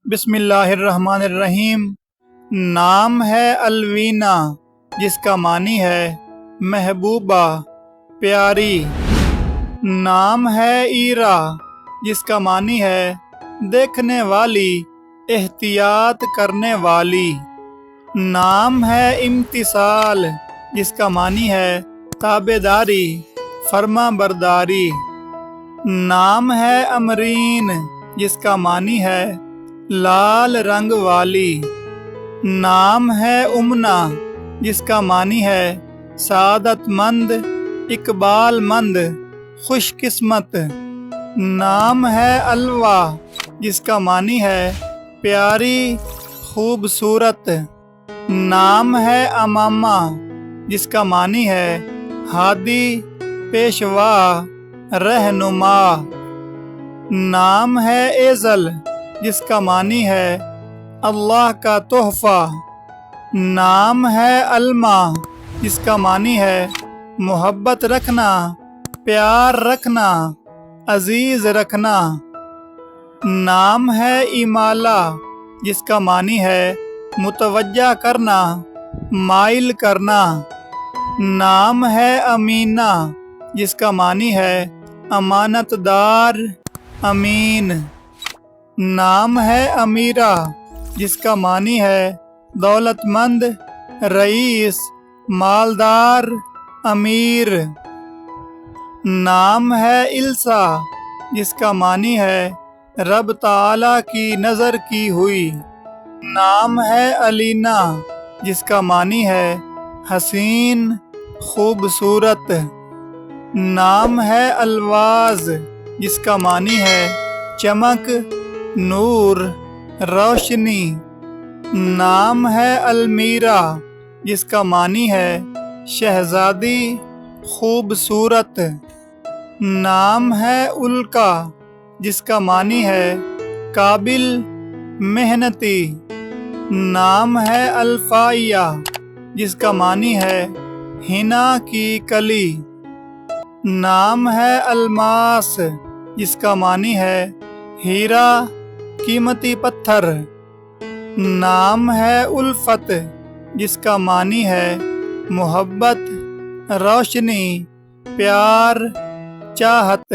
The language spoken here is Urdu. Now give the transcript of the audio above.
بسم اللہ الرحمن الرحیم۔ نام ہے الوینا جس کا معنی ہے محبوبہ پیاری۔ نام ہے ایرا جس کا معنی ہے دیکھنے والی احتیاط کرنے والی۔ نام ہے امتثال جس کا معنی ہے تابعداری فرما برداری۔ نام ہے امرین جس کا معنی ہے لال رنگ والی۔ نام ہے امنا جس کا معنی ہے سعادت مند اقبال مند خوش قسمت۔ نام ہے الوا جس کا معنی ہے پیاری خوبصورت۔ نام ہے امامہ جس کا معنی ہے ہادی پیشوا رہنما۔ نام ہے ایزل جس کا معنی ہے اللہ کا تحفہ۔ نام ہے الما جس کا معنی ہے محبت رکھنا پیار رکھنا عزیز رکھنا۔ نام ہے امالہ جس کا معنی ہے متوجہ کرنا مائل کرنا۔ نام ہے امینہ جس کا معنی ہے امانت دار امین۔ نام ہے امیرہ جس کا معنی ہے دولت مند رئیس مالدار امیر۔ نام ہے السا جس کا معنی ہے رب تعالی کی نظر کی ہوئی۔ نام ہے الینا جس کا معنی ہے حسین خوبصورت۔ نام ہے الواز جس کا معنی ہے چمک نور روشنی۔ نام ہے المیرا جس کا معنی ہے شہزادی خوبصورت۔ نام ہے الکا جس کا معنی ہے قابل محنتی۔ نام ہے الفائیہ جس کا معنی ہے حنا کی کلی۔ نام ہے الماس جس کا معنی ہے ہیرا قیمتی پتھر۔ نام ہے الفت جس کا معنی ہے محبت روشنی پیار چاہت۔